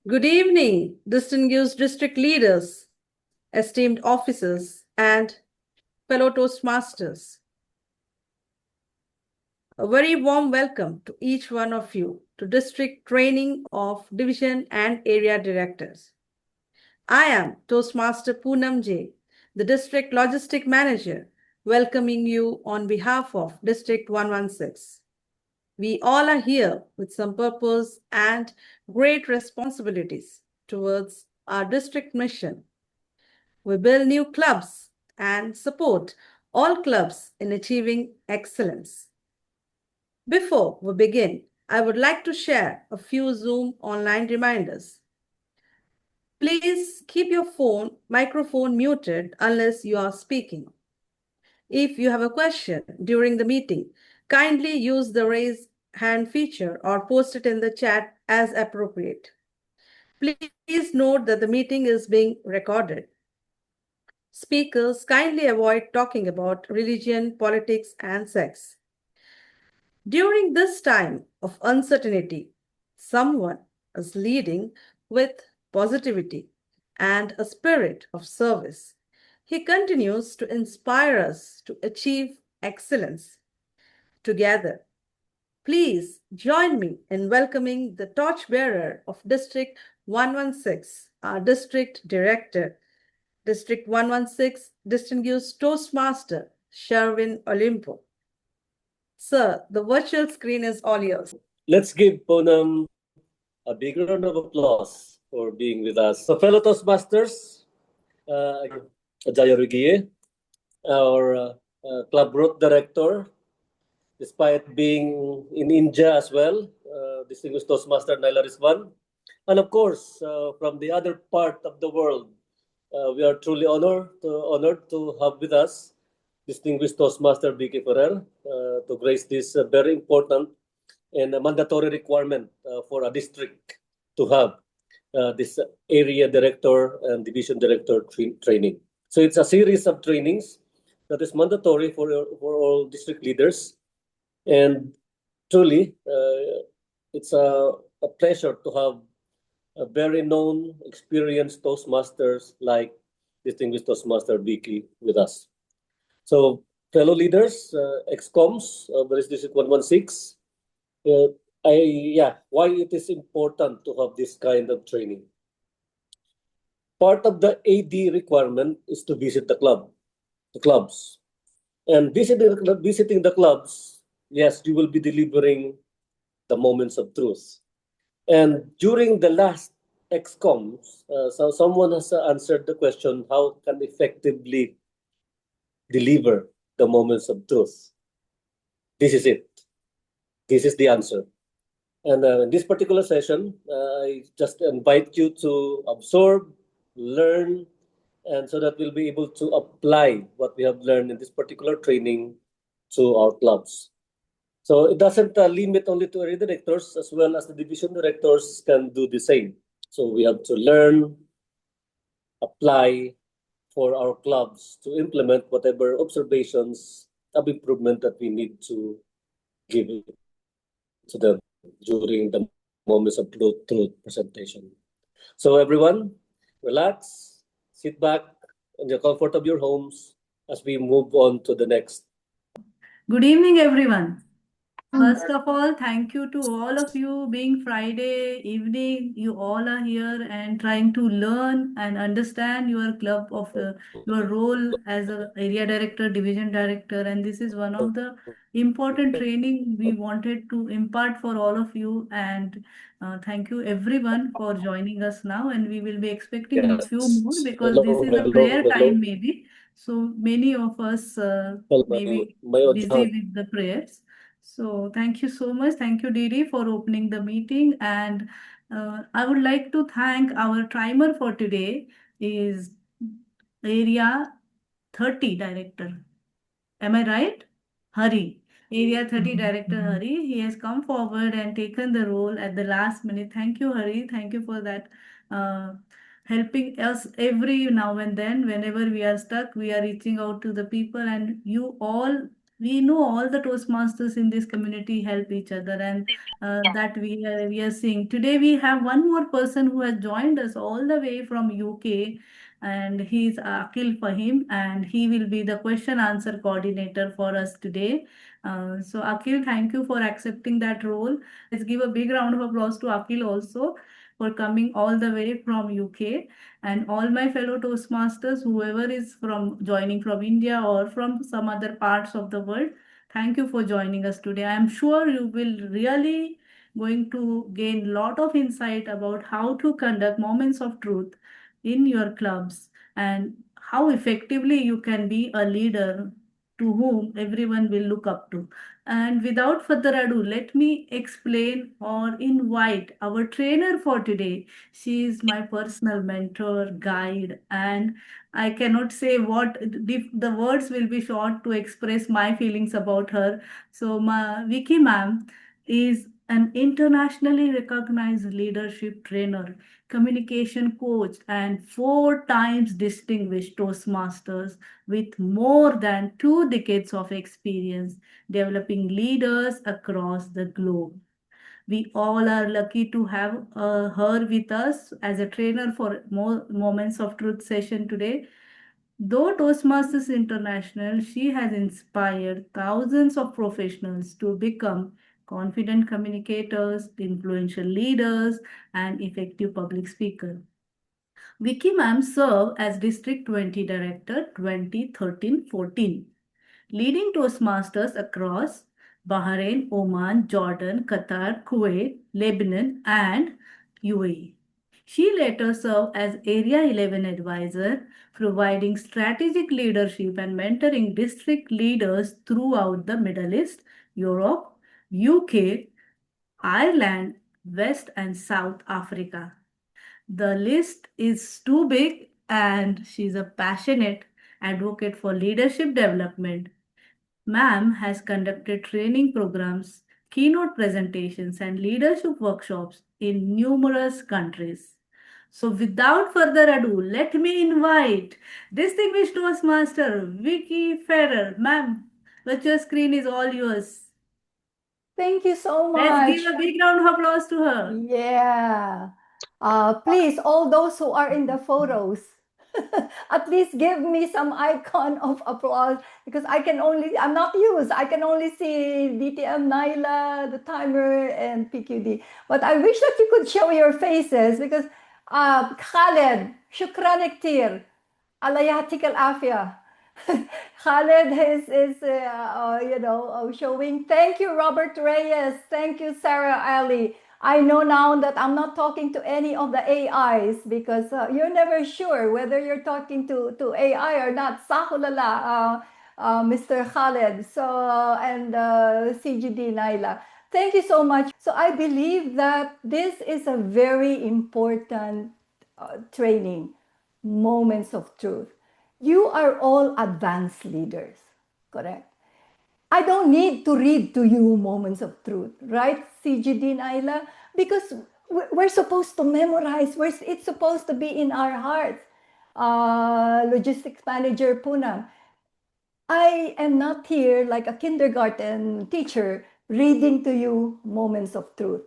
Good evening, distinguished district leaders, esteemed officers, and fellow Toastmasters. A very warm welcome to each one of you to District Training of Division and Area Directors. I am Toastmaster Poonam J, the District Logistic Manager, welcoming you on behalf of District 116. We all are here with some purpose and great responsibilities towards our district mission. We build new clubs and support all clubs in achieving excellence. Before we begin, I would like to share a few Zoom online reminders. Please keep your microphone muted unless you are speaking. If you have a question during the meeting, kindly use the raise hand feature or post it in the chat as appropriate. Please note that the meeting is being recorded. Speakers kindly avoid talking about religion, politics, and sex. During this time of uncertainty, someone is leading with positivity and a spirit of service. He continues to inspire us to achieve excellence. Together, please join me in welcoming the torchbearer of District 116, our District Director, District 116, Distinguished Toastmaster, Sherwin Olimpo. Sir, the virtual screen is all yours. Let's give Poonam a big round of applause for being with us. So, fellow Toastmasters, Jaya Rugiye, our club road director, despite being in India as well, distinguished Toastmaster Naila Rizwan, and of course, from the other part of the world, we are truly honored to have with us distinguished Toastmaster Victoria Ferrer to grace this very important and a mandatory requirement for a district to have this area director and division director training. So it's a series of trainings that is mandatory for all district leaders. And truly, it's a pleasure to have a very known, experienced Toastmasters like distinguished Toastmaster Vicky with us. So, fellow leaders, ex-coms, District 116, why it is important to have this kind of training. Part of the AD requirement is to visit the clubs. And visiting the clubs, yes, you will be delivering the moments of truth. And during the last ex-coms, so someone has answered the question, how can effectively deliver the moments of truth? This is it. This is the answer. And in this particular session, I just invite you to absorb, learn, and so that we'll be able to apply what we have learned in this particular training to our clubs. So it doesn't limit only to area directors, as well as the division directors can do the same. So we have to learn, apply for our clubs to implement whatever observations of improvement that we need to give to them during the moments of truth presentation. So everyone, relax, sit back in the comfort of your homes as we move on to the next. Good evening, everyone. First of all, thank you to all of you. Being Friday evening, you all are here and trying to learn and understand your club of your role as an area director, division director, and this is one of the important training we wanted to impart for all of you. And thank you everyone for joining us now. And we will be expecting a few more because this is a prayer time maybe. So many of us may be busy with the prayers. So thank you so much. Thank you, Didi, for opening the meeting. And I would like to thank our timer for today is Area 30 Director. Am I right? Hari. Area 30 Director Hari. He has come forward and taken the role at the last minute. Thank you, Hari. Thank you for that. Helping us every now and then. Whenever we are stuck, we are reaching out to the people, and you all We know all the Toastmasters in this community help each other, and that we are seeing. Today we have one more person who has joined us all the way from UK, and he's Akil Fahim, and he will be the question answer coordinator for us today. So Akil, thank you for accepting that role. Let's give a big round of applause to Akil also for coming all the way from UK, and all my fellow Toastmasters, whoever is from joining from India or from some other parts of the world, thank you for joining us today. I am sure you will really going to gain lot of insight about how to conduct moments of truth in your clubs and how effectively you can be a leader to whom everyone will look up to. And without further ado, let me explain or invite our trainer for today. She is my personal mentor, guide, and I cannot say what the words will be short to express my feelings about her. So, Vicky ma'am is an internationally recognized leadership trainer, communication coach, and 4 times distinguished Toastmasters with more than 2 decades of experience developing leaders across the globe. We all are lucky to have her with us as a trainer for more Moments of Truth session today. Though Toastmasters International, she has inspired thousands of professionals to become confident communicators, influential leaders, and effective public speakers. Vicky ma'am served as District 20 Director 2013-14, leading Toastmasters across Bahrain, Oman, Jordan, Qatar, Kuwait, Lebanon, and UAE. She later served as Area 11 advisor, providing strategic leadership and mentoring district leaders throughout the Middle East, Europe, UK, Ireland, West and South Africa. The list is too big, and she's a passionate advocate for leadership development. Ma'am has conducted training programs, keynote presentations, and leadership workshops in numerous countries. So, without further ado, let me invite distinguished Toastmaster Vicky Ferrer. Ma'am, virtual screen is all yours. Thank you so Let's much. give a big round of applause to her. Yeah. Please, all those who are in the photos, at least give me some icon of applause because I'm not used. I can only see DTM Naila, the timer, and PQD. But I wish that you could show your faces because Khaled, shukran ktir, Allah yatik al-afia. Khaled is showing. Thank you, Robert Reyes. Thank you, Sarah Ali. I know now that I'm not talking to any of the AIs because you're never sure whether you're talking to AI or not. Sahulala, Mr. Khaled. So, and CGD Naila. Thank you so much. So I believe that this is a very important training, moments of truth. You are all advanced leaders, correct? I don't need to read to you moments of truth, right, CGD Naila? Because we're supposed to memorize, it's supposed to be in our hearts. Logistics Manager Punam, I am not here like a kindergarten teacher reading to you moments of truth.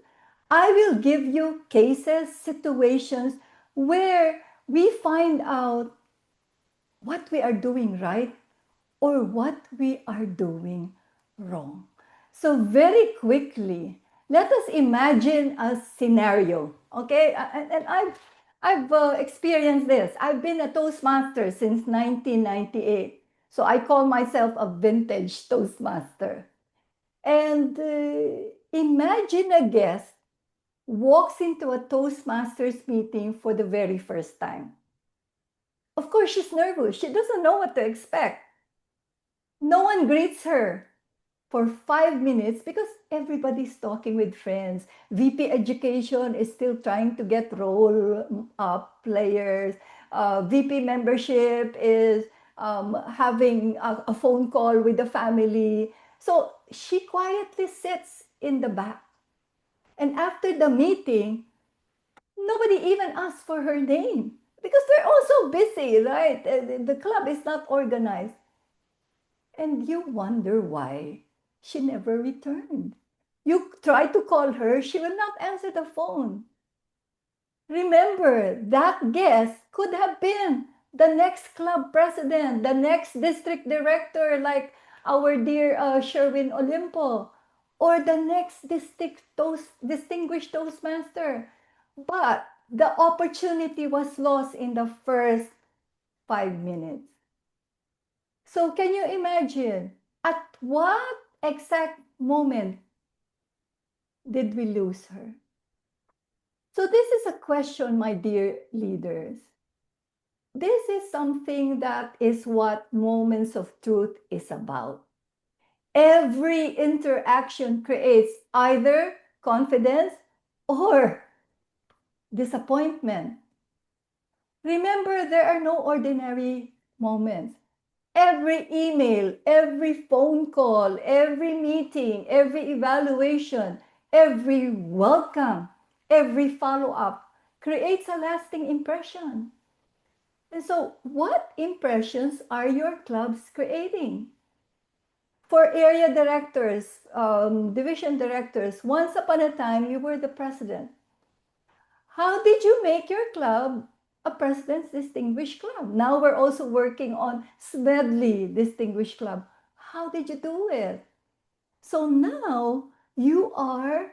I will give you cases, situations where we find out what we are doing right or what we are doing wrong. So very quickly, let us imagine a scenario, okay? And I've experienced this. I've been a Toastmaster since 1998. So I call myself a vintage Toastmaster. And imagine a guest walks into a Toastmasters meeting for the very first time. Of course, she's nervous. She doesn't know what to expect. No one greets her for 5 minutes because everybody's talking with friends. VP Education is still trying to get roll up players. VP Membership is having a phone call with the family. So she quietly sits in the back. And after the meeting, nobody even asks for her name because they're all so busy, right? The club is not organized. And you wonder why she never returned. You try to call her, she will not answer the phone. Remember, that guest could have been the next club president, the next district director, like our dear Sherwin Olimpo, or the next distinguished Toastmaster. But the opportunity was lost in the first 5 minutes. So can you imagine at what exact moment did we lose her? So this is a question, my dear leaders. This is something that is what Moments of Truth is about. Every interaction creates either confidence or disappointment. Remember, there are no ordinary moments. Every email, every phone call, every meeting, every evaluation, every welcome, every follow-up creates a lasting impression. And so, what impressions are your clubs creating? For area directors, division directors, once upon a time, you were the president. How did you make your club a President's Distinguished Club? Now we're also working on Smedley Distinguished Club. How did you do it? So now you are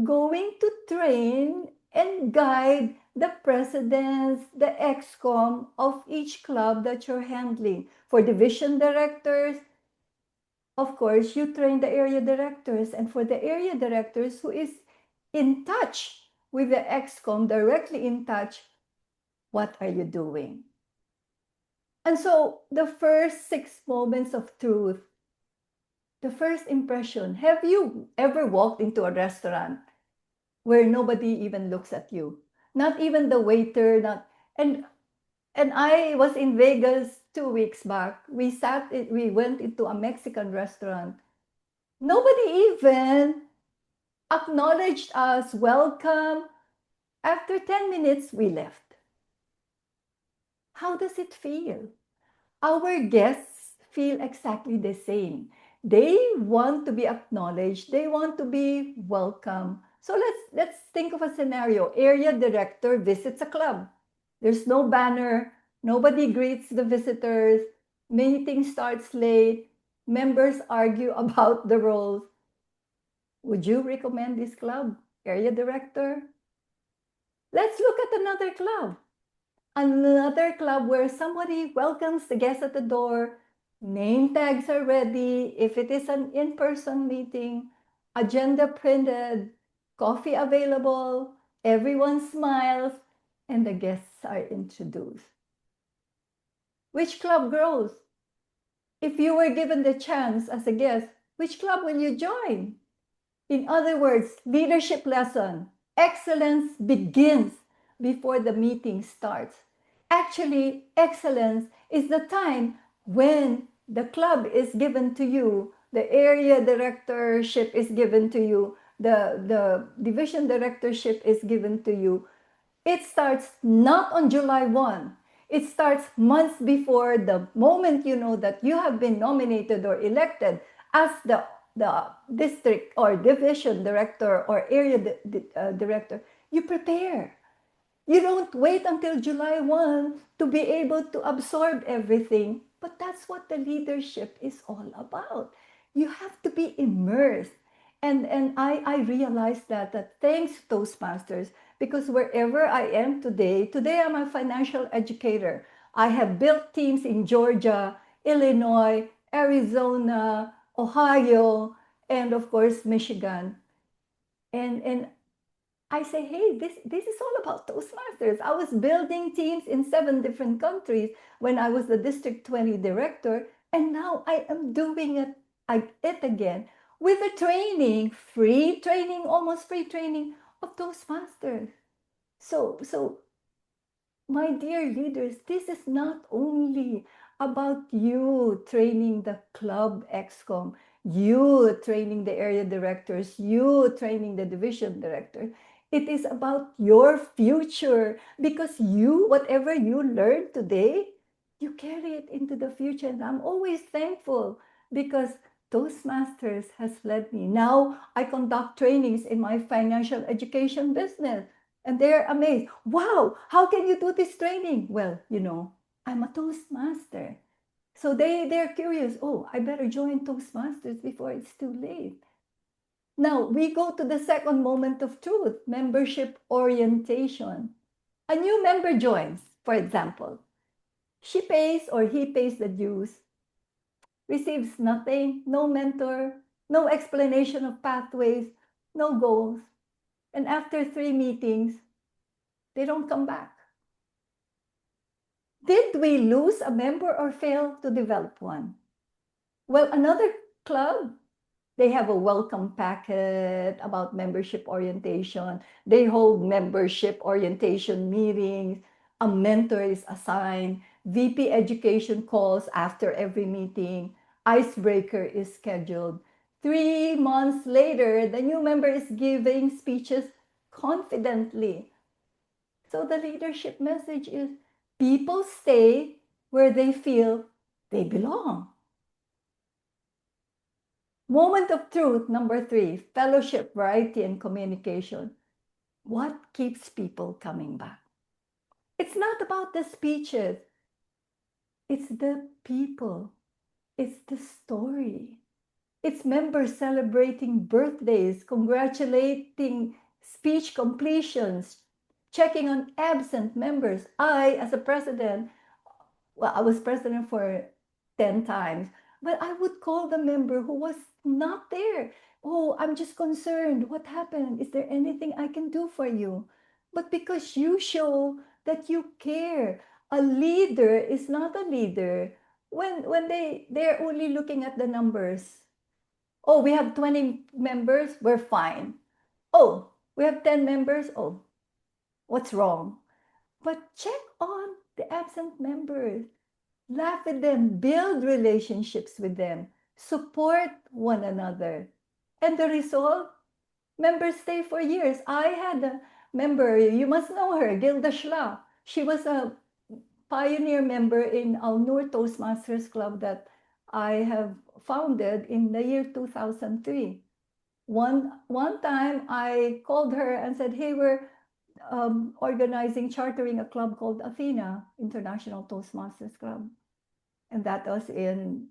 going to train and guide the presidents, the excom of each club that you're handling. For division directors, of course, you train the area directors. And for the area directors who is in touch with the excom, directly in touch, what are you doing? And so the first 6 moments of truth, the first impression, have you ever walked into a restaurant where nobody even looks at you? Not even the waiter, and I was in Vegas 2 weeks back. We went into a Mexican restaurant. Nobody even acknowledged us, welcome. After 10 minutes, we left. How does it feel? Our guests feel exactly the same. They want to be acknowledged. They want to be welcome. So let's think of a scenario. Area director visits a club. There's no banner. Nobody greets the visitors. Meeting starts late. Members argue about the roles. Would you recommend this club, area director? Let's look at another club. Another club where somebody welcomes the guest at the door, name tags are ready. If it is an in-person meeting, agenda printed, coffee available, everyone smiles, and the guests are introduced. Which club grows? If you were given the chance as a guest, which club will you join? In other words, leadership lesson, excellence begins before the meeting starts. Actually, excellence is the time when the club is given to you, the area directorship is given to you, the division directorship is given to you. It starts not on July 1. It starts months before the moment you know that you have been nominated or elected as the district or division director or area director. You prepare. You don't wait until July 1 to be able to absorb everything. But that's what the leadership is all about. You have to be immersed. And I realized that thanks to Toastmasters, because wherever I am today I'm a financial educator. I have built teams in Georgia, Illinois, Arizona, Ohio, and of course, Michigan. And I say, hey, this is all about Toastmasters. I was building teams in 7 different countries when I was the District 20 director, and now I am doing it again with a training, free training, almost free training of Toastmasters. So my dear leaders, this is not only about you training the club excom, you training the area directors, you training the division director. It is about your future, because you, whatever you learn today, you carry it into the future. And I'm always thankful because Toastmasters has led me. Now I conduct trainings in my financial education business, and they're amazed. Wow, how can you do this training? Well, I'm a Toastmaster. So they're curious. Oh, I better join Toastmasters before it's too late. Now we go to the second moment of truth, membership orientation. A new member joins, for example. She pays or he pays the dues, receives nothing, no mentor, no explanation of pathways, no goals. And after 3 meetings, they don't come back. Did we lose a member or fail to develop one? Well, another club, they have a welcome packet about membership orientation. They hold membership orientation meetings. A mentor is assigned. VP education calls after every meeting. Icebreaker is scheduled. 3 months later, the new member is giving speeches confidently. So the leadership message is people stay where they feel they belong. Moment of truth, number 3, fellowship, variety, and communication. What keeps people coming back? It's not about the speeches. It's the people. It's the story. It's members celebrating birthdays, congratulating speech completions, checking on absent members. I, as a president, well, I was president for 10 times, but I would call the member who was not there. Oh, I'm just concerned. What happened? Is there anything I can do for you? But because you show that you care, a leader is not a leader when they're only looking at the numbers. Oh, we have 20 members, we're fine. Oh, we have 10 members. Oh, what's wrong? But check on the absent members. Laugh with them, build relationships with them, support one another. And the result, members stay for years. I had a member, you must know her, Gilda Schla. She was a pioneer member in Al Noor Toastmasters Club that I have founded in the year 2003. One time I called her and said, hey, we're chartering a club called Athena, International Toastmasters Club. And that was in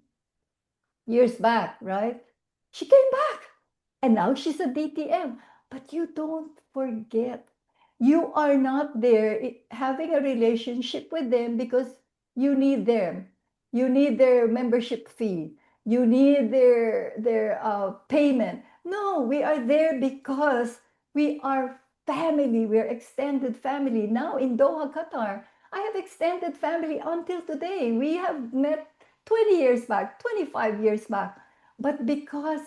years back, right? She came back and now she's a DTM. But you don't forget, you are not there having a relationship with them because you need them. You need their membership fee. You need their payment. No, we are there because we are family. We are extended family. Now in Doha, Qatar, I have extended family until today. We have met 20 years back, 25 years back. But because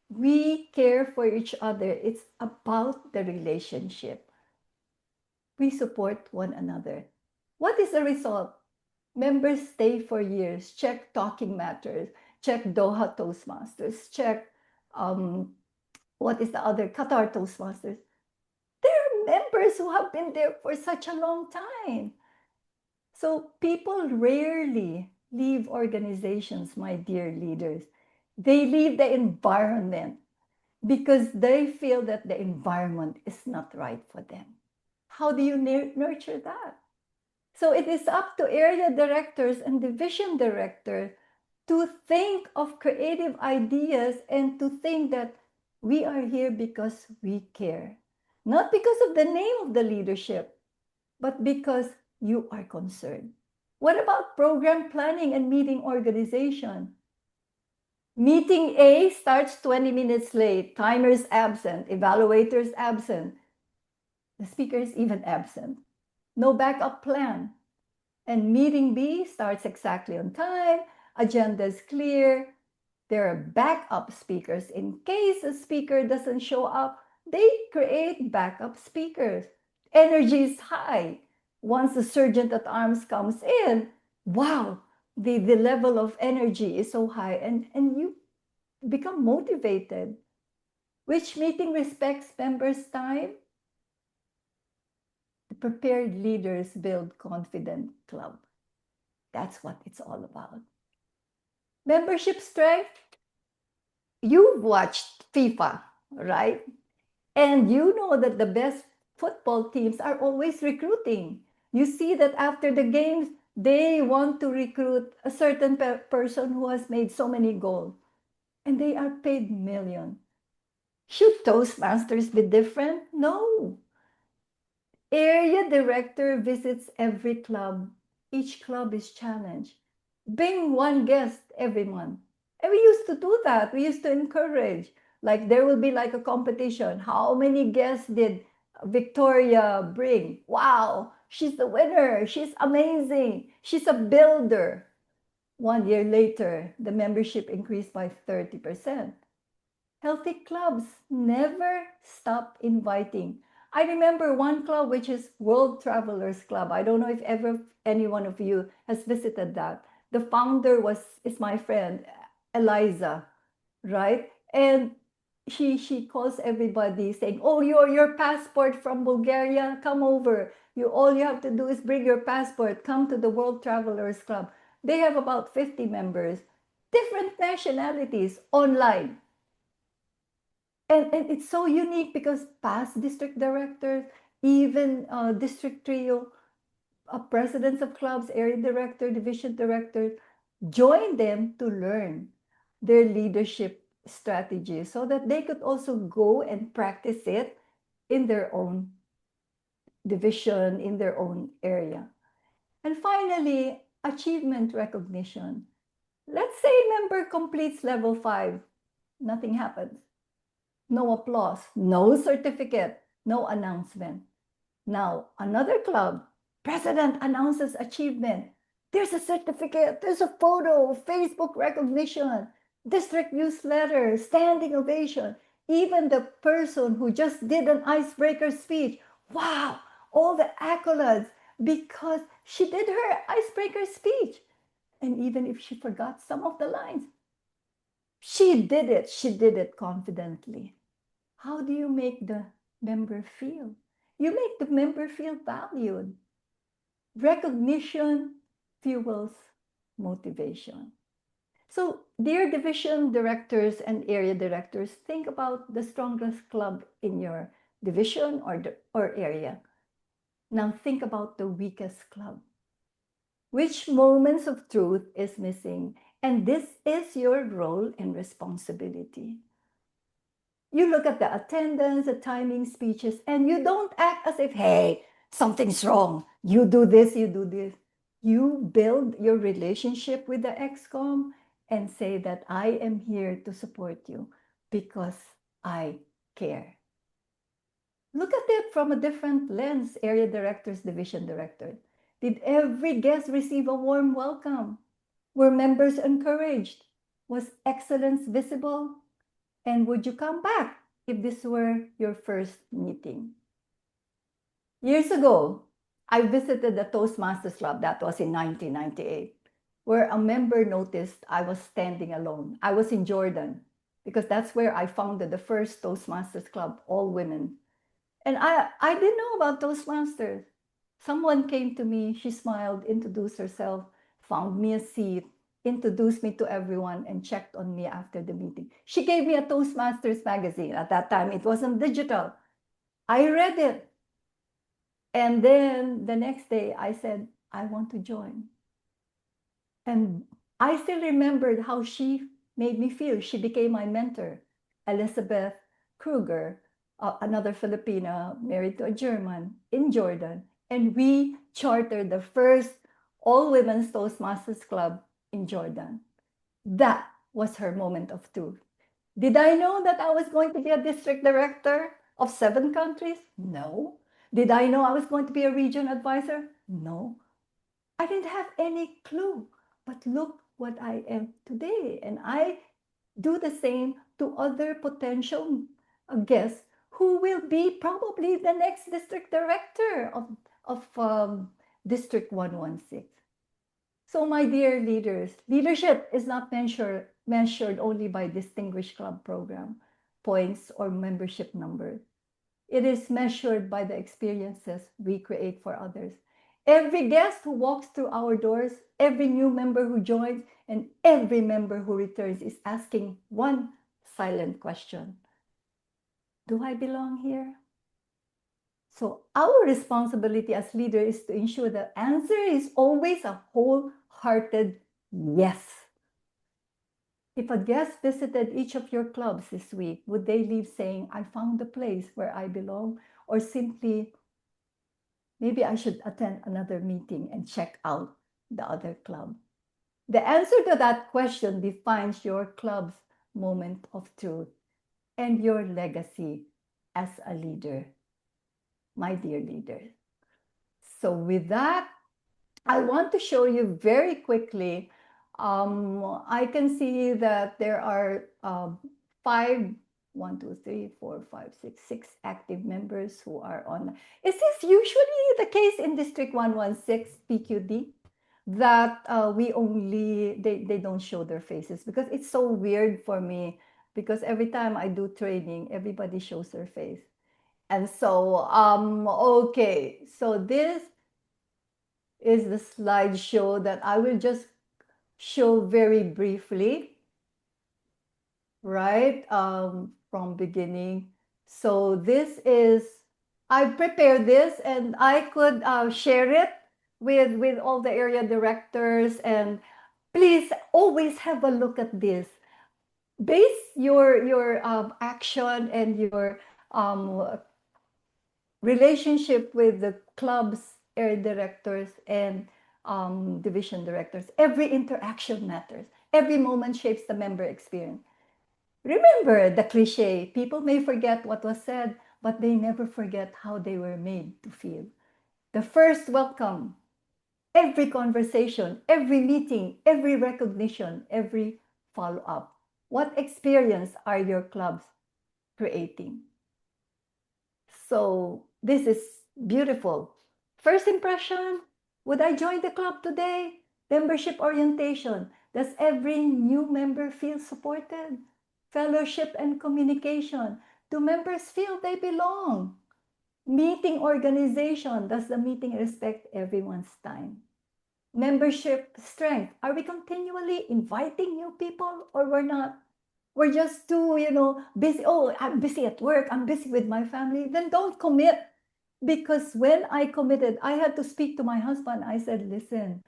we care for each other, it's about the relationship. We support one another. What is the result? Members stay for years. Check Talking Matters. Check Doha Toastmasters. Check, what is the other? Qatar Toastmasters. There are members who have been there for such a long time. So people rarely leave organizations, my dear leaders. They leave the environment because they feel that the environment is not right for them. How do you nurture that? So it is up to area directors and division directors to think of creative ideas and to think that we are here because we care. Not because of the name of the leadership, but because you are concerned. What about program planning and meeting organization? Meeting A starts 20 minutes late, timers absent, evaluators absent, the speaker is even absent. No backup plan. And meeting B starts exactly on time, agenda is clear, there are backup speakers. In case a speaker doesn't show up, they create backup speakers. Energy is high. Once the sergeant at arms comes in, wow, the level of energy is so high and you become motivated. Which meeting respects members' time? The prepared leaders build confident club. That's what it's all about. Membership strength. You've watched FIFA, right? And you know that the best football teams are always recruiting. You see that after the games, they want to recruit a certain person who has made so many goals, and they are paid millions. Should Toastmasters be different? No. Area director visits every club. Each club is challenged. Bring one guest every month. And we used to do that. We used to encourage. Like there will be like a competition. How many guests did Victoria bring? Wow, she's the winner. She's amazing. She's a builder. 1 year later, the membership increased by 30%. Healthy clubs never stop inviting. I remember one club, which is World Travelers Club. I don't know if ever any one of you has visited that. The founder is my friend, Eliza, right? And she calls everybody saying, "Oh, your passport from Bulgaria, come over. All you have to do is bring your passport. Come to the World Travelers Club." They have about 50 members, different nationalities online. And it's so unique because past district directors, even district trio, presidents of clubs, area director, division directors, join them to learn their leadership strategies so that they could also go and practice it in their own division, in their own area. And finally, achievement recognition. Let's say member completes level 5, nothing happens. No applause, no certificate, no announcement. Now, another club, president announces achievement. There's a certificate, there's a photo, Facebook recognition, district newsletter, standing ovation. Even the person who just did an icebreaker speech, wow, all the accolades because she did her icebreaker speech. And even if she forgot some of the lines, she did it confidently. How do you make the member feel? You make the member feel valued. Recognition fuels motivation. So, dear division directors and area directors, think about the strongest club in your division or area. Now think about the weakest club. Which moments of truth is missing? And this is your role and responsibility. You look at the attendance, the timing, speeches, and you don't act as if, hey, something's wrong. You do this, you do this. You build your relationship with the XCOM and say that I am here to support you because I care. Look at it from a different lens, area directors, division directors. Did every guest receive a warm welcome? Were members encouraged? Was excellence visible? And would you come back if this were your first meeting? Years ago, I visited the Toastmasters Club, that was in 1998, where a member noticed I was standing alone. I was in Jordan because that's where I founded the first Toastmasters Club, all women. And I didn't know about Toastmasters. Someone came to me, she smiled, introduced herself, found me a seat, introduced me to everyone, and checked on me after the meeting. She gave me a Toastmasters magazine. At that time, it wasn't digital. I read it. And then the next day, I said, I want to join. And I still remembered how she made me feel. She became my mentor, Elizabeth Kruger, another Filipina married to a German in Jordan. And we chartered the first all-women's Toastmasters Club in Jordan. That was her moment of truth. Did I know that I was going to be a district director of 7 countries? No. Did I know I was going to be a region advisor? No. I didn't have any clue. But look what I am today. And I do the same to other potential guests who will be probably the next district director of District 116. So my dear leaders, leadership is not measured only by distinguished club program, points, or membership numbers. It is measured by the experiences we create for others. Every guest who walks through our doors, every new member who joins, and every member who returns is asking one silent question: do I belong here? So our responsibility as leader is to ensure the answer is always a wholehearted yes. If a guest visited each of your clubs this week, would they leave saying, I found the place where I belong? Or simply, maybe I should attend another meeting and check out the other club? The answer to that question defines your club's moment of truth and your legacy as a leader, my dear leaders. So with that, I want to show you very quickly. I can see that there are five, 6 active members who are on. Is this usually the case in District 116 PQD? That they don't show their faces, because it's so weird for me, because every time I do training, everybody shows their face. And so, okay, so this is the slideshow that I will just show very briefly, right, from beginning. So this is, I prepared this and I could share it with all the area directors, and please always have a look at this. Base your action and your relationship with the club's area directors and division directors. Every interaction matters. Every moment shapes the member experience. Remember the cliche, people may forget what was said, but they never forget how they were made to feel. The first welcome, every conversation, every meeting, every recognition, every follow-up. What experience are your clubs creating? So this is beautiful. First impression, would I join the club today? Membership orientation, does every new member feel supported? Fellowship and communication, do members feel they belong? Meeting organization, does the meeting respect everyone's time? Membership strength, are we continually inviting new people, or we're not? We're just too, busy. Oh, I'm busy at work, I'm busy with my family. Then don't commit. Because when I committed, I had to speak to my husband. I said, listen,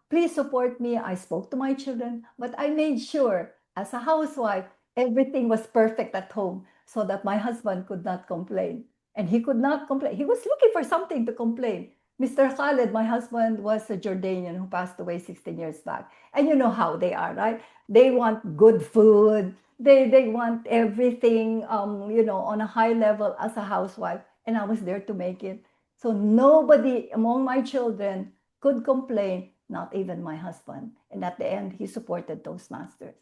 please support me. I spoke to my children, but I made sure as a housewife, everything was perfect at home so that my husband could not complain. And he could not complain. He was looking for something to complain. Mr. Khaled, my husband, was a Jordanian who passed away 16 years back. And you know how they are, right? They want good food. They want everything, on a high level as a housewife. And I was there to make it. So nobody among my children could complain, not even my husband. And at the end, he supported Toastmasters.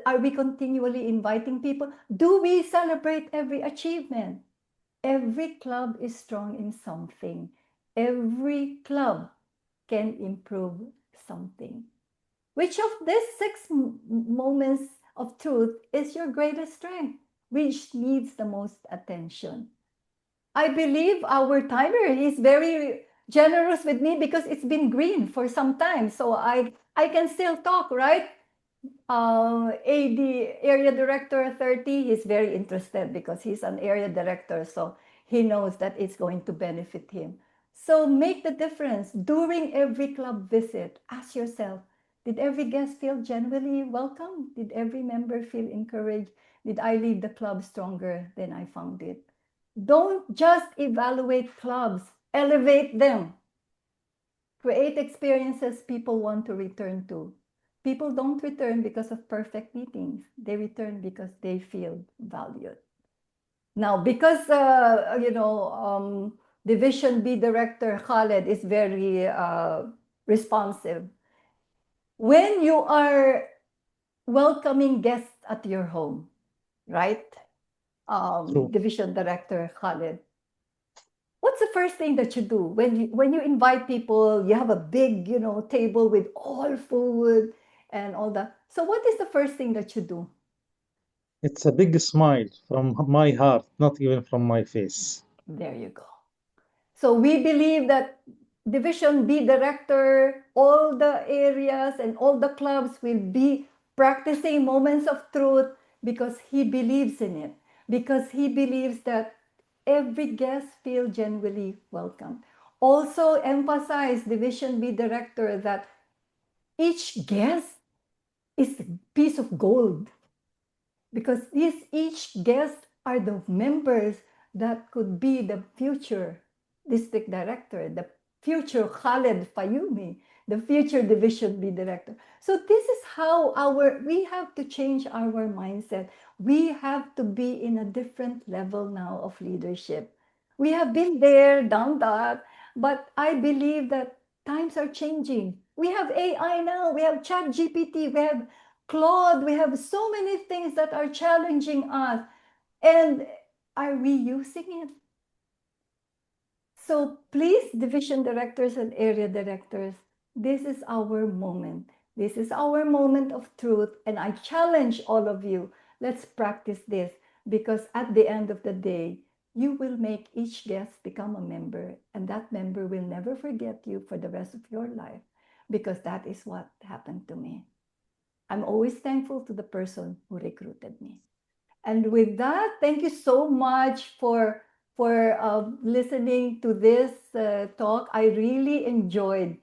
Are we continually inviting people? Do we celebrate every achievement? Every club is strong in something. Every club can improve something. Which of these 6 moments of truth is your greatest strength? Which needs the most attention? I believe our timer is very generous with me because it's been green for some time. So I can still talk, right? AD, Area Director 30, he's very interested because he's an area director. So he knows that it's going to benefit him. So make the difference. During every club visit, ask yourself, did every guest feel genuinely welcome? Did every member feel encouraged? Did I leave the club stronger than I found it? Don't just evaluate clubs, elevate them. Create experiences people want to return to. People don't return because of perfect meetings. They return because they feel valued. Now, because, Division B Director Khaled is very responsive. When you are welcoming guests at your home, right? Division Director Khaled, what's the first thing that you do when you invite people? You have a big, table with all food and all that. So what is the first thing that you do? It's a big smile from my heart, not even from my face. There you go. So we believe that Division B director, all the areas and all the clubs will be practicing moments of truth because he believes in it, because he believes that every guest feel genuinely welcome. Also emphasize Division B director that each guest is a piece of gold because each guest are the members that could be the future district director, the future Khaled Fayumi, the future Division B director. So this is how we have to change our mindset. We have to be in a different level now of leadership. We have been there, done that, but I believe that times are changing. We have AI now, we have Chat GPT, we have Claude, we have so many things that are challenging us. And are we using it? So please, division directors and area directors, this is our moment. This is our moment of truth. And I challenge all of you, let's practice this because at the end of the day, you will make each guest become a member, and that member will never forget you for the rest of your life because that is what happened to me. I'm always thankful to the person who recruited me. And with that, thank you so much for listening to this talk. I really enjoyed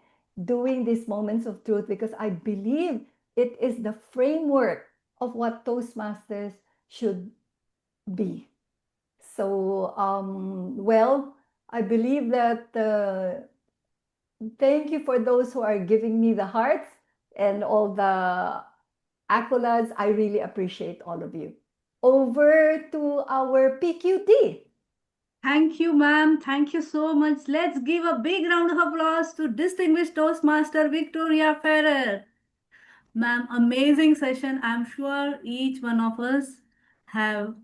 doing these moments of truth because I believe it is the framework of what Toastmasters should be. So, well, I believe that thank you for those who are giving me the hearts and all the accolades. I really appreciate all of you. Over to our PQT. Thank you, ma'am. Thank you so much. Let's give a big round of applause to distinguished Toastmaster Victoria Ferrer. Ma'am, amazing session. I'm sure each one of us have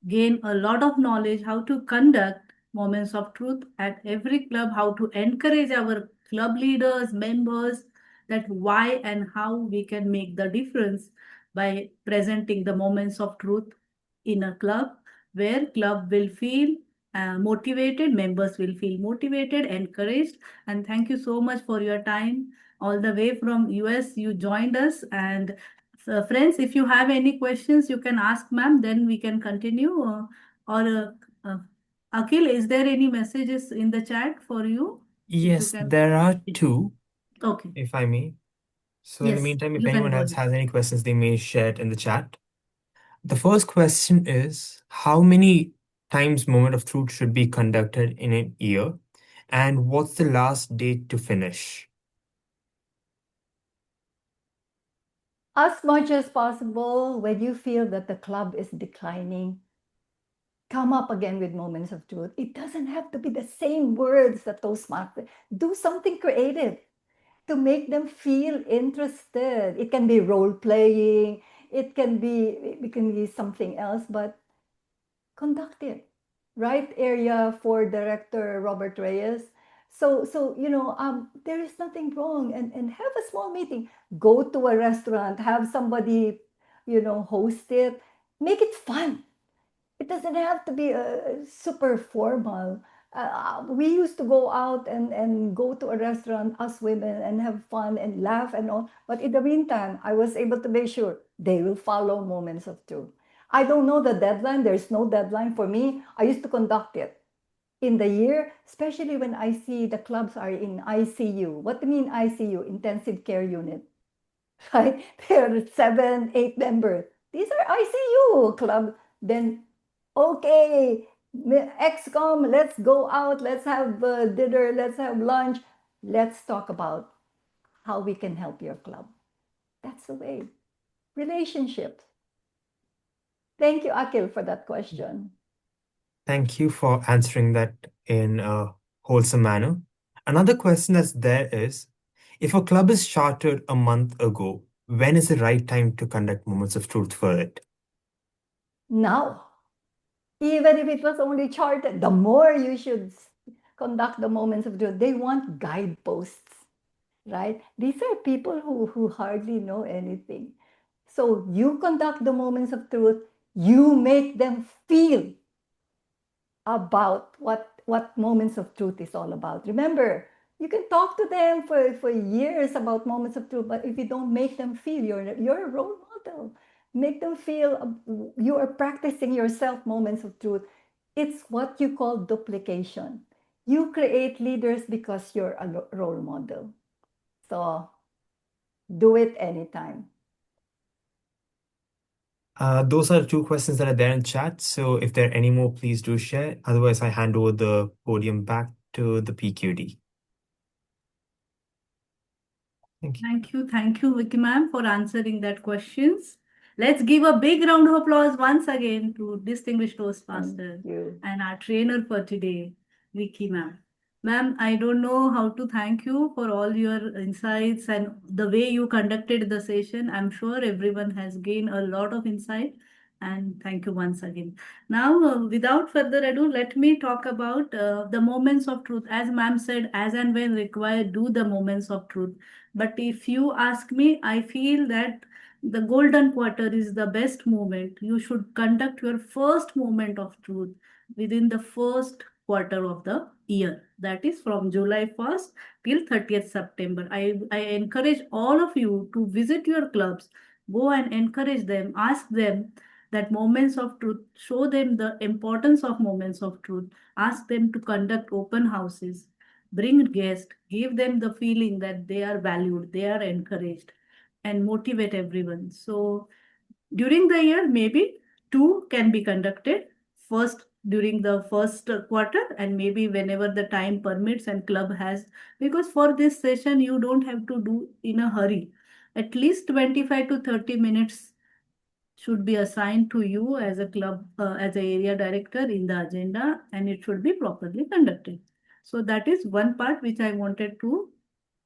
gained a lot of knowledge how to conduct moments of truth at every club, how to encourage our club leaders, members, that why and how we can make the difference by presenting the moments of truth in a club where club will feel motivated, members will feel motivated, encouraged. And thank you so much for your time. All the way from US, you joined us. And friends, if you have any questions, you can ask ma'am, then we can continue. Akhil, is there any messages in the chat for you? If you Yes, can. there are two, Okay. if I may. So in the Yes, meantime, if you can anyone go else ahead. has any questions, they may share it in the chat. The first question is, how many times Moment of Truth should be conducted in a year? And what's the last date to finish? As much as possible, when you feel that the club is declining, come up again with moments of truth. It doesn't have to be the same words that Toastmasters. Do something creative to make them feel interested. It can be role playing, it can be something else, but conduct it. Right area for director Robert Reyes. So there is nothing wrong, and have a small meeting. Go to a restaurant, have somebody, host it. Make it fun. It doesn't have to be super formal. We used to go out and go to a restaurant, us women, and have fun and laugh and all. But in the meantime, I was able to make sure they will follow moments of truth. I don't know the deadline. There's no deadline for me. I used to conduct it in the year, especially when I see the clubs are in ICU. What do you mean ICU? Intensive care unit, right? There are 7, 8 members. These are ICU club. Then, okay, XCOM, let's go out, let's have dinner, let's have lunch. Let's talk about how we can help your club. That's the way. Relationships. Thank you, Akil, for that question. Thank you for answering that in a wholesome manner. Another question that's there is, if a club is chartered a month ago, when is the right time to conduct Moments of Truth for it? Now, even if it was only charted, the more you should conduct the moments of truth. They want guideposts, right? These are people who hardly know anything. So you conduct the moments of truth, you make them feel about what moments of truth is all about. Remember, you can talk to them for years about moments of truth, but if you don't make them feel you're a role model, make them feel you are practicing yourself moments of truth. It's what you call duplication. You create leaders because you're a role model. So do it anytime. Those are two questions that are there in chat. So if there are any more, please do share. Otherwise, I hand over the podium back to the PQD. Thank you. Thank you, Vicky ma'am, for answering that questions. Let's give a big round of applause once again to distinguished Toastmaster and our trainer for today, Vicky ma'am. Ma'am, I don't know how to thank you for all your insights and the way you conducted the session. I'm sure everyone has gained a lot of insight, and thank you once again. Now, without further ado, let me talk about the moments of truth. As ma'am said, as and when required, do the moments of truth. But if you ask me, I feel that the golden quarter is the best moment. You should conduct your first moment of truth within the first quarter of the year. That is from July 1st till 30th September. I encourage all of you to visit your clubs, go and encourage them, ask them that moments of truth, show them the importance of moments of truth, ask them to conduct open houses, bring guests, give them the feeling that they are valued, they are encouraged, and motivate everyone. So during the year, maybe two can be conducted. First, during the first quarter, and maybe whenever the time permits and club has, because for this session, you don't have to do in a hurry. At least 25 to 30 minutes should be assigned to you as a club, as a area director in the agenda, and it should be properly conducted. So that is one part which I wanted to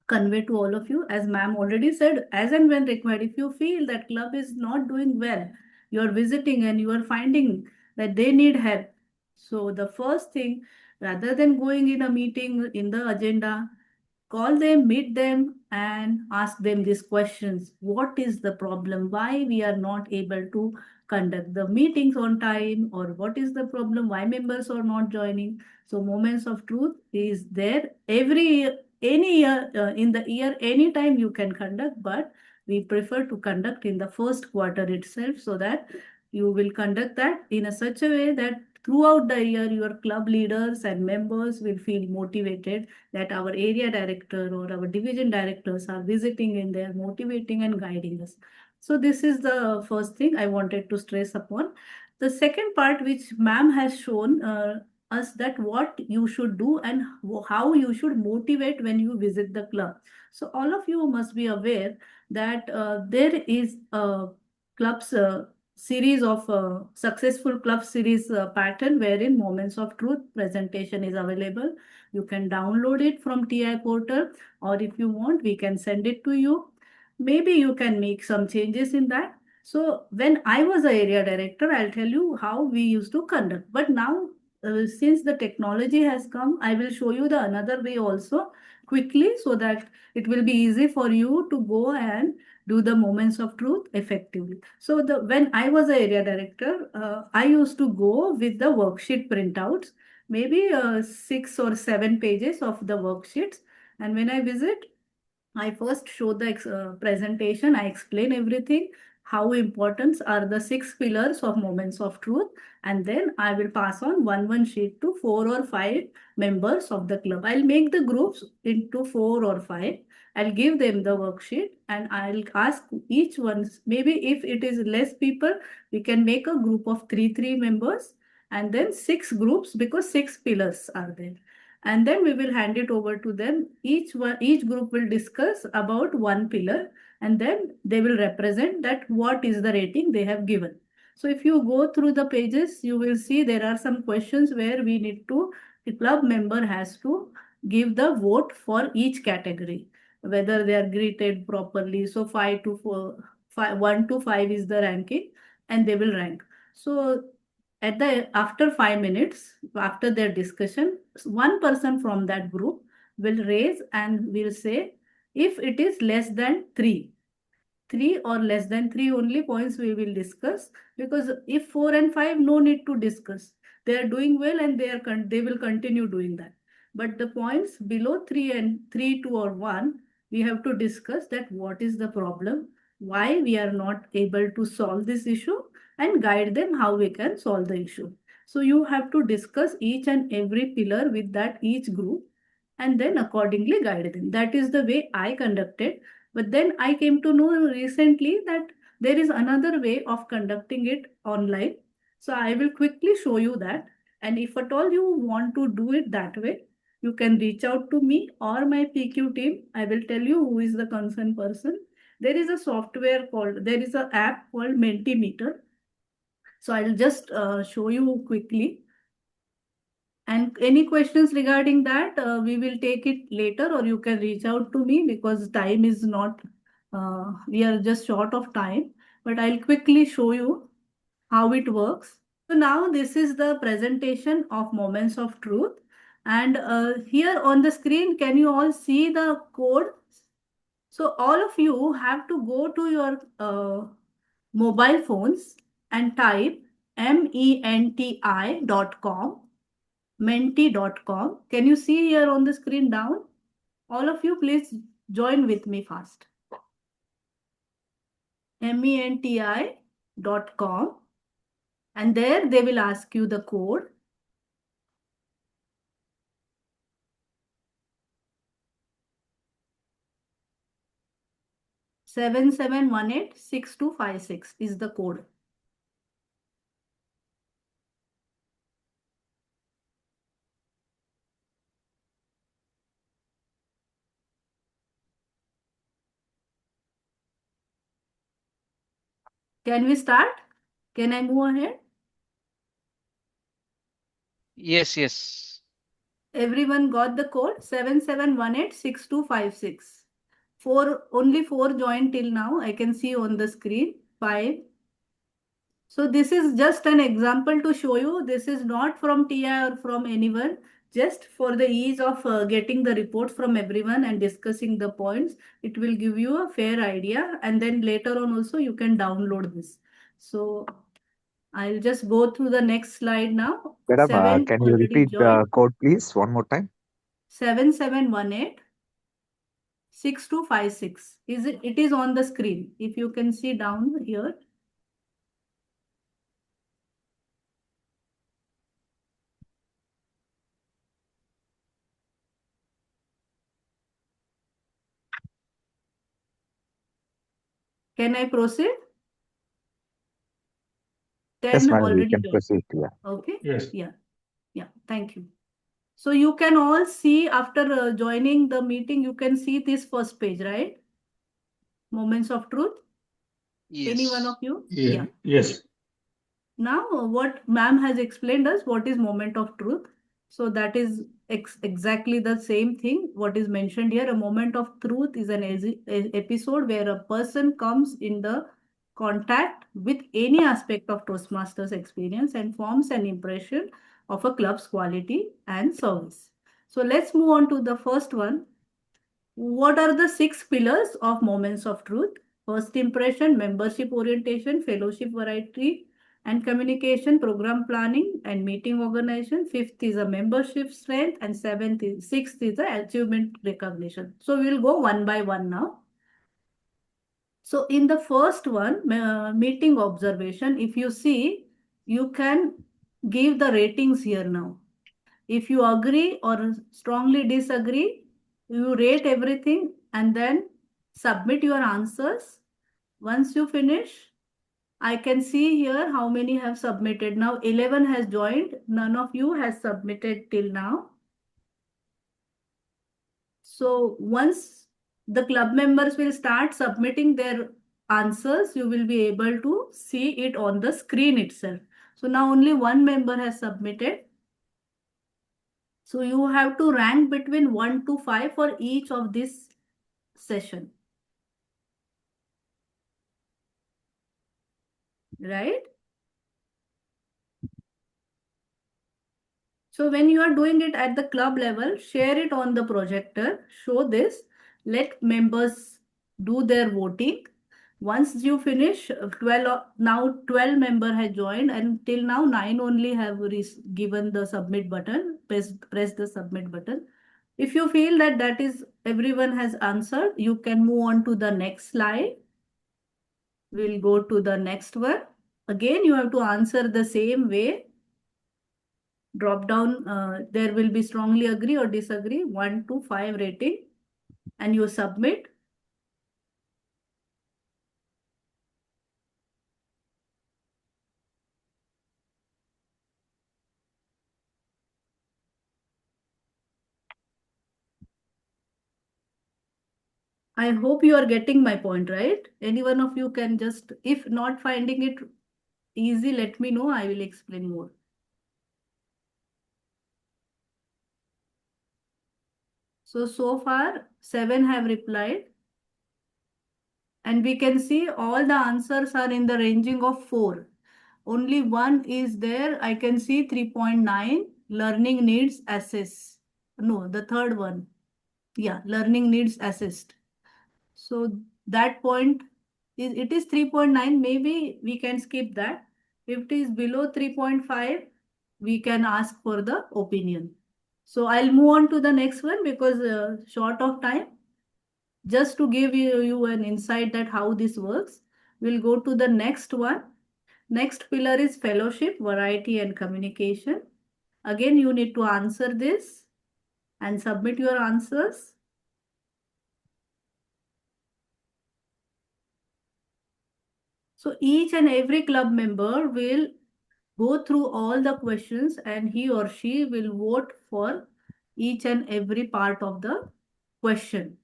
convey to all of you. As ma'am already said, as and when required, if you feel that club is not doing well, you are visiting and you are finding that they need help. So the first thing, rather than going in a meeting in the agenda, call them, meet them, and ask them these questions. What is the problem? Why we are not able to conduct the meetings on time, or what is the problem? Why members are not joining? So moments of truth is there every year, any year, in the year, anytime you can conduct, but we prefer to conduct in the first quarter itself, so that you will conduct that in a such a way that throughout the year your club leaders and members will feel motivated, that our area director or our division directors are visiting and they are motivating and guiding us. So this is the first thing I wanted to stress upon. The second part which ma'am has shown us, that what you should do and how you should motivate when you visit the club. So all of you must be aware that there is a club's series of successful club series pattern wherein moments of truth presentation is available. You can download it from TI portal, or if you want, we can send it to you. Maybe you can make some changes in that. So when I was a area director, I'll tell you how we used to conduct. But now, since the technology has come, I will show you the another way also quickly, so that it will be easy for you to go and do the moments of truth effectively. So when I was a area director, I used to go with the worksheet printouts, maybe 6 or 7 pages of the worksheets. And when I visit, I first show the presentation. I explain everything, how important are the 6 pillars of moments of truth, and then I will pass on one sheet to 4 or 5 members of the club. I'll make the groups into 4 or 5. I'll give them the worksheet and I'll ask each one. Maybe if it is less people, we can make a group of three members, and then 6 groups, because 6 pillars are there, and then we will hand it over to them. Each group will discuss about one pillar, and then they will represent that what is the rating they have given. So if you go through the pages, you will see there are some questions where we need to, the club member has to give the vote for each category, whether they are greeted properly. So 1 to 5 is the ranking, and they will rank. So after 5 minutes, after their discussion, one person from that group will raise and will say, if it is less than 3 or less than 3 only points we will discuss, because if 4 and 5, no need to discuss. they are doing well and they will continue doing that. But the points below 3 and 3, 2 or 1, we have to discuss that what is the problem, why we are not able to solve this issue, and guide them how we can solve the issue. So you have to discuss each and every pillar with that each group and then accordingly guide them. That is the way I conducted. But then I came to know recently that there is another way of conducting it online. So I will quickly show you that. And if at all you want to do it that way, you can reach out to me or my PQ team. I will tell you who is the concerned person. There is a there is an app called Mentimeter. So I'll just show you quickly. And any questions regarding that, we will take it later, or you can reach out to me because time is not, we are just short of time. But I'll quickly show you how it works. So now this is the presentation of Moments of Truth. And here on the screen, can you all see the code? So all of you have to go to your mobile phones and type menti.com, menti.com. Can you see here on the screen down? All of you, please join with me fast. menti.com. And there they will ask you the code. Seven 6256 is the code. Can we start? Can I move ahead? Yes. Everyone got the code 77186256. Only 4 joined till now. I can see on the screen 5. So this is just an example to show you. This is not from TI or from anyone. Just for the ease of getting the report from everyone and discussing the points, it will give you a fair idea. And then later on also you can download this. So I'll just go through the next slide now. Madam, 7 can you already repeat the joined. code, please, one more time? 77186256. It is on the screen. If you can see down here. Can I proceed? 10 Yes, madam, you already can joined. proceed. Yeah. Okay. Yes. Yeah. Thank you. So you can all see after joining the meeting, you can see this first page, right? Moments of Truth. Any one of Yes. you? Yeah. Yes. Now, what ma'am has explained us, what is moment of truth. So that is exactly the same thing. What is mentioned here, a moment of truth is an episode where a person comes in the contact with any aspect of Toastmasters experience and forms an impression of a club's quality and service. So let's move on to the first one. What are the 6 pillars of moments of truth? First impression, membership orientation, fellowship variety, and communication, program planning, and meeting organization. 5th is a membership strength, and 6th is the achievement recognition. So we'll go one by one now. So in the first one, meeting observation, if you see, you can give the ratings here now. If you agree or strongly disagree, you rate everything and then submit your answers. Once you finish, I can see here how many have submitted. Now 11 has joined. None of you has submitted till now. So once the club members will start submitting their answers, you will be able to see it on the screen itself. So now only one member has submitted. So you have to rank between 1 to 5 for each of this session. Right? So when you are doing it at the club level, share it on the projector, show this, let members do their voting. Once you finish, 12 now 12 member has joined, and till now 9 only have given the submit button. Press the submit button. If you feel that that is everyone has answered, you can move on to the next slide. We'll go to the next one. Again, you have to answer the same way. Drop down, there will be strongly agree or disagree, 1 to 5 rating, and you submit. I hope you are getting my point, right? Any one of you can just, if not finding it easy, let me know. I will explain more. So far, 7 have replied. And we can see all the answers are in the ranging of 4. Only one is there. I can see 3.9, learning needs assist. No, the third one. Yeah, learning needs assist. So that point is, it is 3.9. Maybe we can skip that. If it is below 3.5, we can ask for the opinion. So I'll move on to the next one because short of time. Just to give you an insight that how this works, we'll go to the next one. Next pillar is fellowship, variety and communication. Again, you need to answer this and submit your answers. So each and every club member will go through all the questions and he or she will vote for each and every part of the question.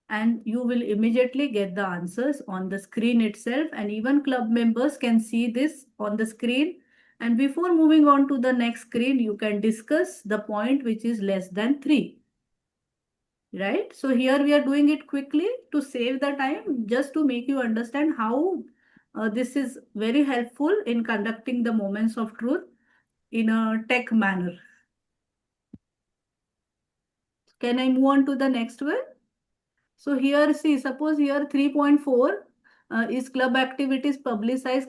And you will immediately get the answers on the screen itself, and even club members can see this on the screen. And before moving on to the next screen, you can discuss the point which is less than 3. Right? So here we are doing it quickly to save the time, just to make you understand how this is very helpful in conducting the moments of truth in a tech manner. Can I move on to the next one? So here, see, suppose here 3.4 is club activities, publicize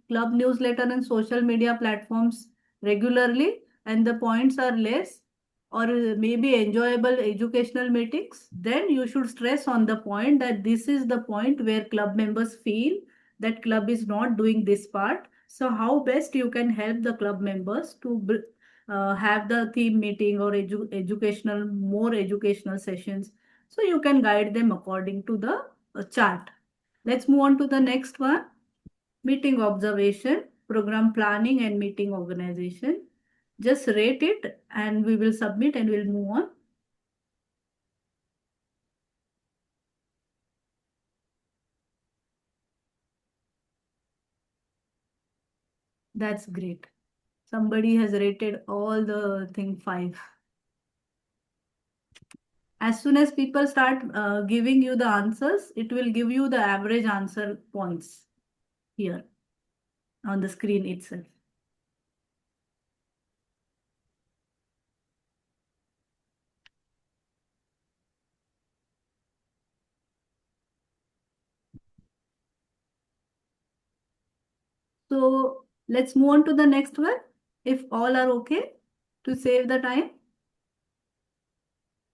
club newsletter and social media platforms regularly, and the points are less or maybe enjoyable educational meetings. Then you should stress on the point that this is the point where club members feel that club is not doing this part. So how best you can help the club members to have the theme meeting or more educational sessions, so you can guide them according to the chart. Let's move on to the next one. Meeting observation, program planning and meeting organization. Just rate it and we will submit and we'll move on. That's great. Somebody has rated all the thing 5. As soon as people start giving you the answers, it will give you the average answer points here on the screen itself. So let's move on to the next one. If all are okay to save the time.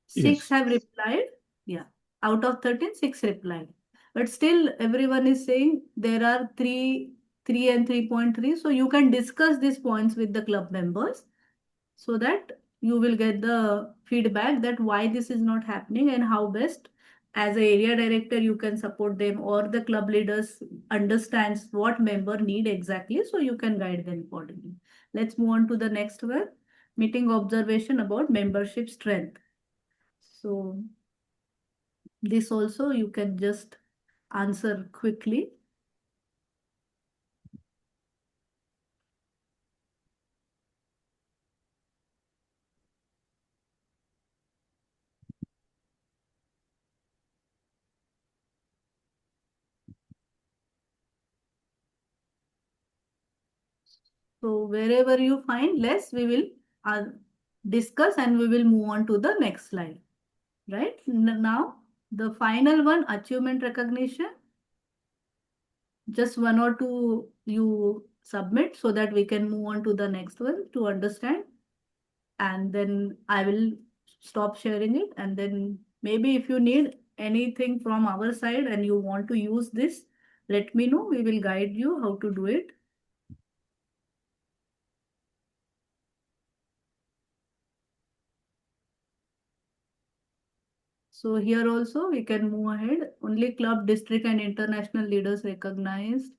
6 have replied. Yeah. Out of 13, 6 replied. But still everyone is saying there are 3 and 3.3. So you can discuss these points with the club members so that you will get the feedback that why this is not happening and how best as a area director you can support them, or the club leaders understands what member need exactly, so you can guide them accordingly. Let's move on to the next one. Meeting observation about membership strength. So this also you can just answer quickly. So wherever you find less, we will discuss and we will move on to the next slide. Right? Now, the final one, achievement recognition. just one or two you submit so that we can move on to the next one to understand. And then I will stop sharing it. And then maybe if you need anything from our side and you want to use this, let me know. We will guide you how to do it. So here also we can move ahead. Only club, district and international leaders recognized.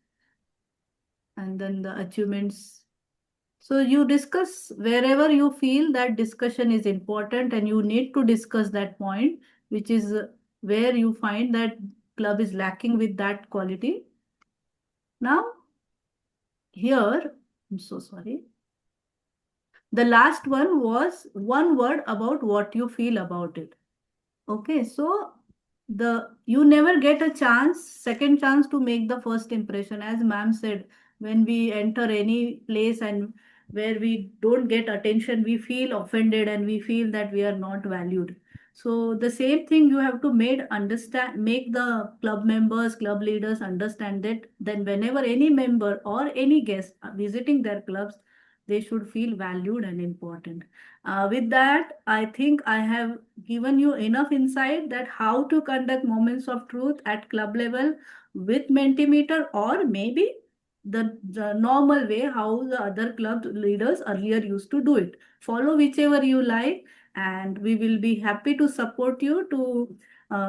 And then the achievements. So you discuss wherever you feel that discussion is important and you need to discuss that point, which is where you find that club is lacking with that quality. Now, here, I'm so sorry. The last one was one word about what you feel about it. Okay, so you never get a second chance to make the first impression. As ma'am said, when we enter any place and where we don't get attention, we feel offended and we feel that we are not valued. So the same thing you have to make the club members, club leaders understand that then whenever any member or any guest are visiting their clubs, they should feel valued and important. With that, I think I have given you enough insight that how to conduct moments of truth at club level with Mentimeter, or maybe the normal way how the other club leaders earlier used to do it. Follow whichever you like, and we will be happy to support you to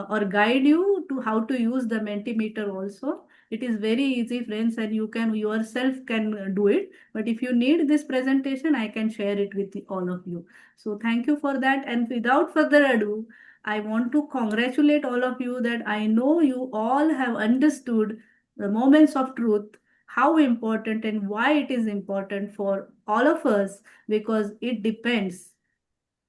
or guide you to how to use the Mentimeter also. It is very easy, friends, and you can yourself can do it. But if you need this presentation, I can share it with all of you. So thank you for that. And without further ado, I want to congratulate all of you that I know you all have understood the moments of truth, how important and why it is important for all of us, because it depends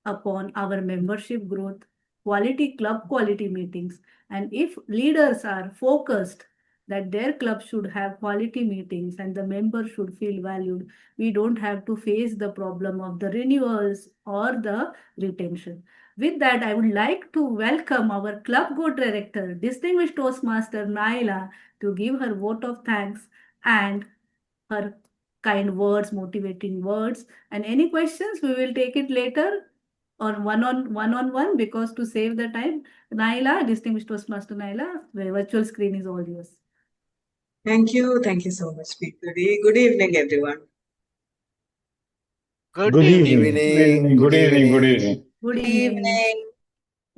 upon our membership growth, quality club quality meetings. And if leaders are focused that their club should have quality meetings and the members should feel valued, we don't have to face the problem of the renewals or the retention. With that, I would like to welcome our club board director, distinguished Toastmaster Naila, to give her vote of thanks and her kind words, motivating words. And any questions, we will take it later or one on one, because to save the time, Naila, distinguished Toastmaster Naila, the virtual screen is all yours. Thank you so much, Victoria. Good evening, everyone. Good evening. Good evening. Good evening. Good evening.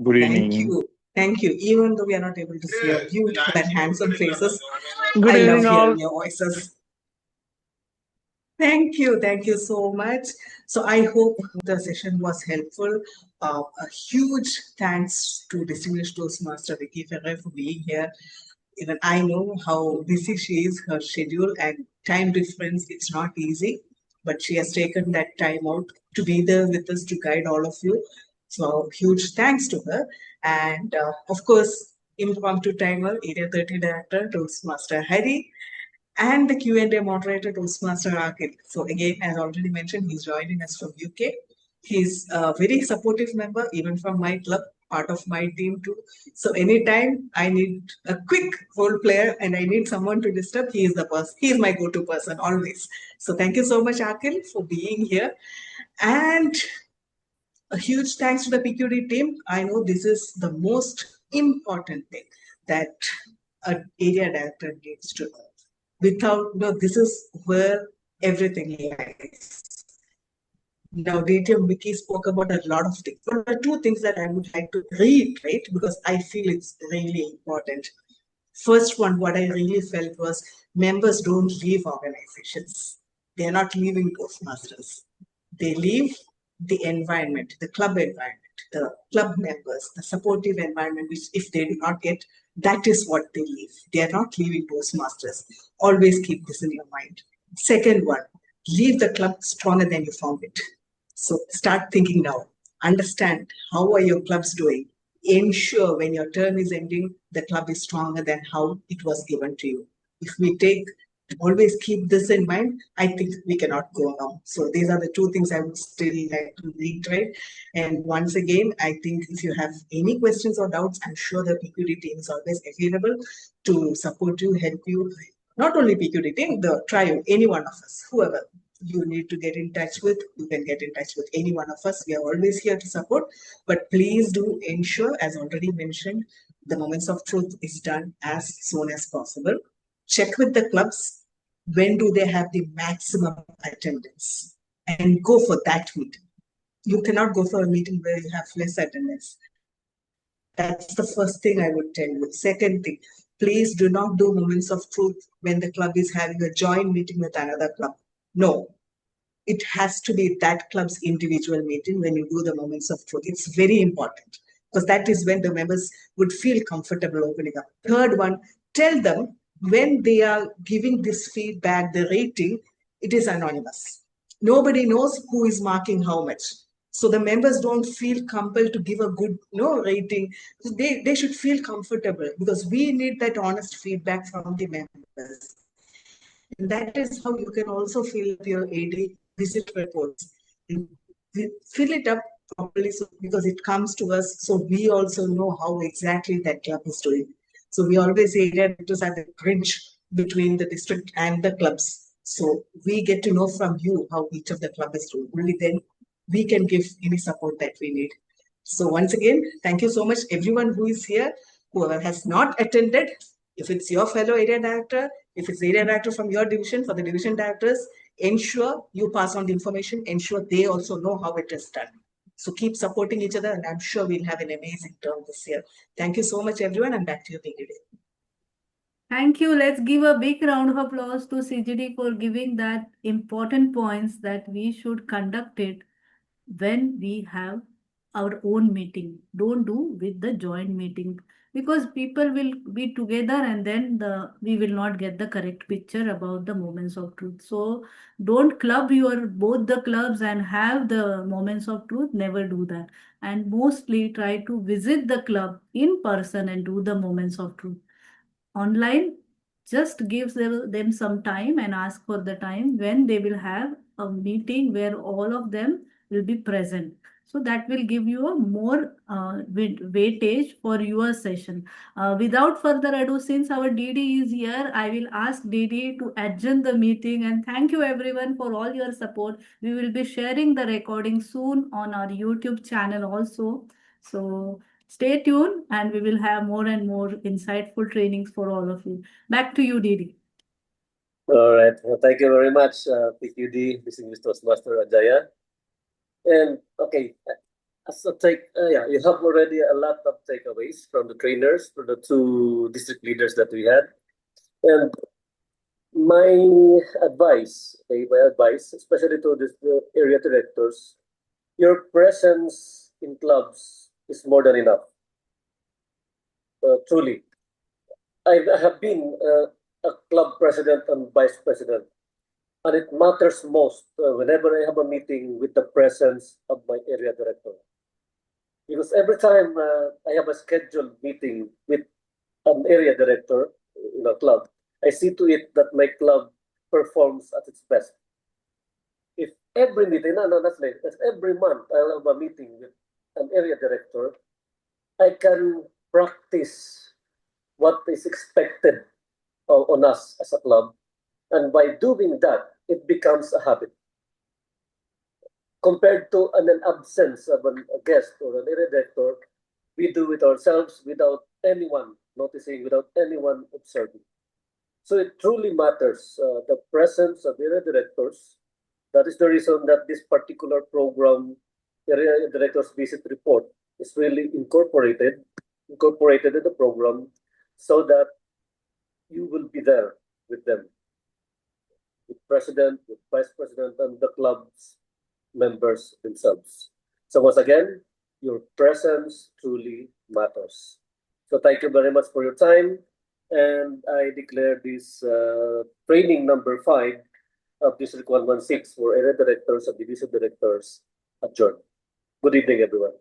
Good Thank evening. you. Even though we are not able to see your beautiful and handsome faces, Good I evening, love all. hearing your voices. Thank you so much. So I hope the session was helpful. A huge thanks to distinguished Toastmaster Victoria Ferrer for being here. Even I know how busy she is, her schedule and time difference, it's not easy, but she has taken that time out to be there with us to guide all of you. So huge thanks to her. And of course, impromptu timer, Area 30 Director, Toastmaster Hari, and the Q&A moderator, Toastmaster Akil. So again, as already mentioned, he's joining us from UK. He's a very supportive member, even from my club, part of my team too. So anytime I need a quick role player and I need someone to disturb, he is the person. He is my go-to person always. So thank you so much, Akil, for being here. And a huge thanks to the PQD team. I know this is the most important thing that an area director needs to know. Without, this is where everything lies. Now, DT and Vicky spoke about a lot of things. There are two things that I would like to reiterate because I feel it's really important. First one, what I really felt was members don't leave organizations. They are not leaving Toastmasters. They leave the environment, the club environment, the club members, the supportive environment, which if they do not get, that is what they leave. They are not leaving Toastmasters. Always keep this in your mind. Second one, leave the club stronger than you found it. So start thinking now. Understand how are your clubs doing. Ensure when your term is ending, the club is stronger than how it was given to you. If we always keep this in mind, I think we cannot go wrong. So these are the two things I would still like to reiterate. And once again, I think if you have any questions or doubts, I'm sure the PQD team is always available to support you, help you, not only PQD team, the trio, any one of us, whoever you need to get in touch with, you can get in touch with any one of us. We are always here to support, but please do ensure, as already mentioned, the Moments of Truth is done as soon as possible. Check with the clubs, when do they have the maximum attendance, and go for that meeting. You cannot go for a meeting where you have less attendance. That's the first thing I would tell you. Second thing, please do not do Moments of Truth when the club is having a joint meeting with another club. No, it has to be that club's individual meeting when you do the Moments of Truth. It's very important because that is when the members would feel comfortable opening up. Third one, tell them when they are giving this feedback, the rating, it is anonymous. Nobody knows who is marking how much. So the members don't feel compelled to give a good rating. They should feel comfortable because we need that honest feedback from the members. And that is how you can also fill up your AD visit reports. Fill it up properly because it comes to us, so we also know how exactly that club is doing. So we always say area directors are the bridge between the district and the clubs. So we get to know from you how each of the club is doing. Only then we can give any support that we need. So once again, thank you so much, everyone who is here, whoever has not attended. If it's your fellow area director, if it's area director from your division, for the division directors, ensure you pass on the information, ensure they also know how it is done. So keep supporting each other, and I'm sure we'll have an amazing term this year. Thank you so much, everyone, and back to you, PGD. Thank you. Let's give a big round of applause to CGD for giving that important points that we should conduct it when we have our own meeting. Don't do with the joint meeting because people will be together and then we will not get the correct picture about the moments of truth. So don't club both the clubs and have the moments of truth. Never do that. And mostly try to visit the club in person and do the moments of truth. Online just gives them some time and ask for the time when they will have a meeting where all of them will be present. So that will give you a more weightage for your session. Without further ado, since our DD is here, I will ask DD to adjourn the meeting, and thank you everyone for all your support. We will be sharing the recording soon on our YouTube channel also. So stay tuned and we will have more and more insightful trainings for all of you. Back to you, Didi. All right. Well, thank you very much, PQD, Distinguished Toastmaster Ajaya. And okay, as a you have already a lot of takeaways from the trainers, from the two district leaders that we had. And my advice, especially to the area directors, your presence in clubs is more than enough. Truly, I have been a club president and vice president, and it matters most whenever I have a meeting with the presence of my area director. Because every time I have a scheduled meeting with an area director in a club, I see to it that my club performs at its best. If every meeting, that's every month I have a meeting with an area director, I can practice what is expected on us as a club. And by doing that, it becomes a habit. Compared to an absence of a guest or an area director, we do it ourselves without anyone noticing, without anyone observing. So it truly matters, the presence of area directors. That is the reason that this particular program, area directors visit report, is really incorporated in the program so that you will be there with them, with president, with vice president, and the club's members themselves. So once again, your presence truly matters. So thank you very much for your time. And I declare this training number 5 of District 116 for area directors and division directors adjourned. Good evening, everyone.